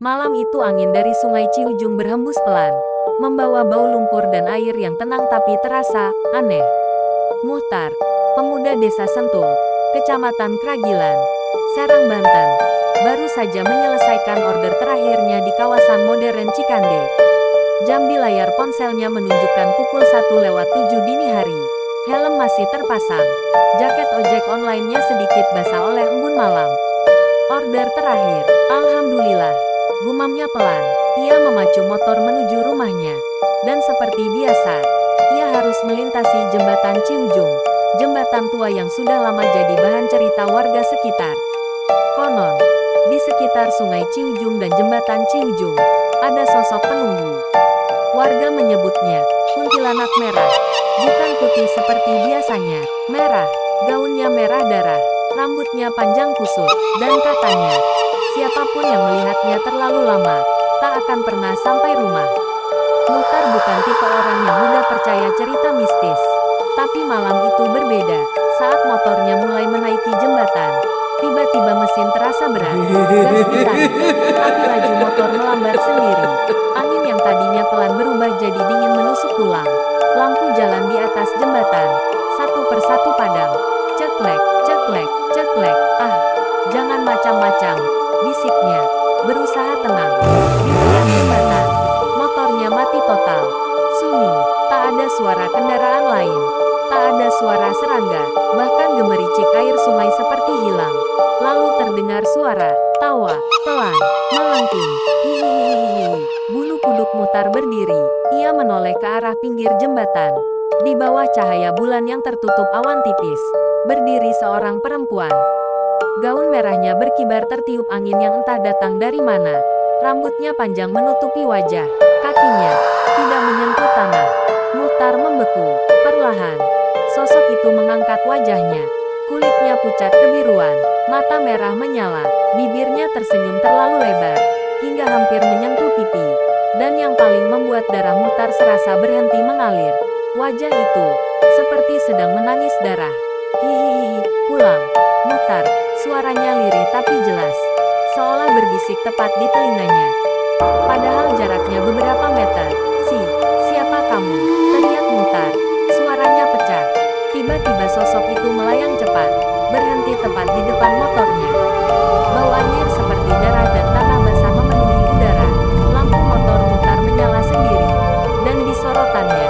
Malam itu angin dari sungai Ciujung berhembus pelan, membawa bau lumpur dan air yang tenang tapi terasa aneh. Muhtar, pemuda desa Sentul, Kecamatan Kragilan, Serang, Banten, baru saja menyelesaikan order terakhirnya di kawasan modern Cikande. Jam di layar ponselnya menunjukkan pukul 1:07 dini hari. Helm masih terpasang. Jaket ojek online-nya sedikit basah oleh embun malam. Order terakhir. Alhamdulillah. Gumamnya pelan. Ia memacu motor menuju rumahnya. Dan seperti biasa, ia harus melintasi jembatan Ciujung. Jembatan tua yang sudah lama jadi bahan cerita warga sekitar. Konon, di sekitar sungai Ciujung dan jembatan Ciujung, ada sosok penunggu. Warga menyebutnya kuntilanak merah. Bukan putih seperti biasanya, merah. Gaunnya merah darah, rambutnya panjang kusut, dan katanya, siapapun yang melihatnya terlalu lama, tak akan pernah sampai rumah. Muhtar bukan tipe orang yang mudah percaya cerita mistis. Tapi malam itu berbeda. Saat motornya mulai menaiki jembatan, tiba-tiba mesin terasa berat. Gas ditarik, tapi laju motor melambat sendiri. Angin yang tadinya pelan berubah jadi dingin menusuk tulang. Lampu jalan di atas jembatan, satu persatu padam. Ceklek, ceklek, ceklek. Ah, jangan macam-macam, bisiknya. Berusaha tenang. Di tengah jembatan, motornya mati total. Sunyi, tak ada suara kendaraan lain. Tak ada suara serangga, bahkan gemericik air sungai seperti hilang. Lalu terdengar suara tawa, pelan, melengking. Hihihihi. Bulu kuduk Muhtar berdiri. Ia menoleh ke arah pinggir jembatan. Di bawah cahaya bulan yang tertutup awan tipis, berdiri seorang perempuan. Gaun merahnya berkibar tertiup angin yang entah datang dari mana. Rambutnya panjang menutupi wajah. Kakinya tidak menyentuh tanah. Muhtar membeku. Perlahan, sosok itu mengangkat wajahnya. Kulitnya pucat kebiruan, mata merah menyala, bibirnya tersenyum terlalu lebar, hingga hampir menyentuh pipi. Dan yang paling membuat darah Muhtar serasa berhenti mengalir, wajah itu seperti sedang menangis darah. Hihihi, pulang. Muhtar, suaranya lirih tapi jelas, seolah berbisik tepat di telinganya. Padahal jaraknya beberapa meter. Siapa kamu? Teriak Muhtar. Suaranya pecah. Tiba-tiba sosok itu melayang cepat, berhenti tepat di depan motornya. Bau anjir seperti darah dan tanah basah memenuhi udara. Lampu motor Muhtar menyala sendiri. Dan di sorotannya,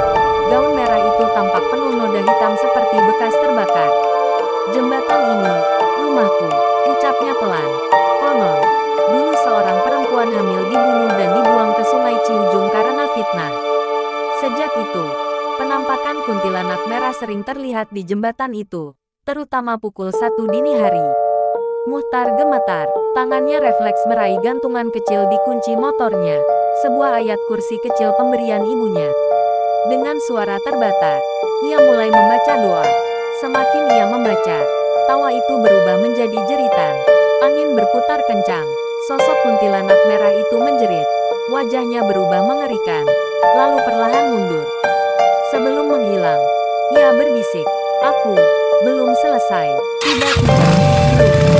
gaun merah itu tampak penuh noda hitam seperti bekas terbakar. Jembatan ini, rumahku, ucapnya pelan. Konon, dulu seorang perempuan hamil dibunuh dan dibuang ke sungai Ciujung karena fitnah. Sejak itu, penampakan kuntilanak merah sering terlihat di jembatan itu, terutama pukul 1 dini hari. Muhtar gemetar, tangannya refleks meraih gantungan kecil di kunci motornya, sebuah ayat kursi kecil pemberian ibunya. Dengan suara terbata, ia mulai membaca doa. Semakin ia membaca, tawa itu berubah menjadi jeritan. Angin berputar kencang, sosok kuntilanak merah itu menjerit. Wajahnya berubah mengerikan, lalu perlahan mundur. Sebelum menghilang, ia berbisik, "Aku belum selesai." Tiba-tiba,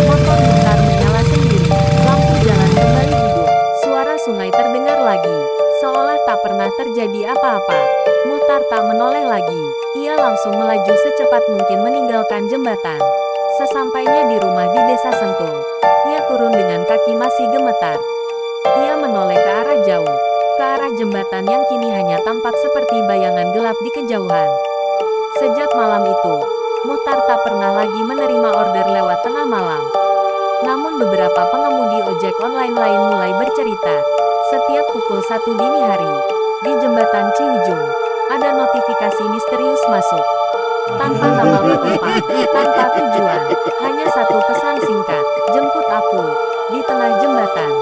motor Muhtar menyala sendiri. Lampu jalan kembali hidup. Suara sungai terdengar lagi, seolah tak pernah terjadi apa-apa. Muhtar tak menoleh lagi. Ia langsung melaju secepat mungkin meninggalkan jembatan. Sesampainya di rumah di desa Sentul, ia turun dengan kaki masih gemetar. Ia menoleh ke arah jauh, ke arah jembatan yang kini hanya tampak seperti bayangan gelap di kejauhan. Sejak malam itu, Muhtar tak pernah lagi menerima order lewat tengah malam. Namun beberapa pengemudi ojek online lain mulai bercerita. Setiap pukul 1 dini hari, di jembatan Ciujung, ada notifikasi misterius masuk. Tanpa nama penumpang, tanpa tujuan, hanya satu pesan singkat, "Jemput aku," di tengah jembatan.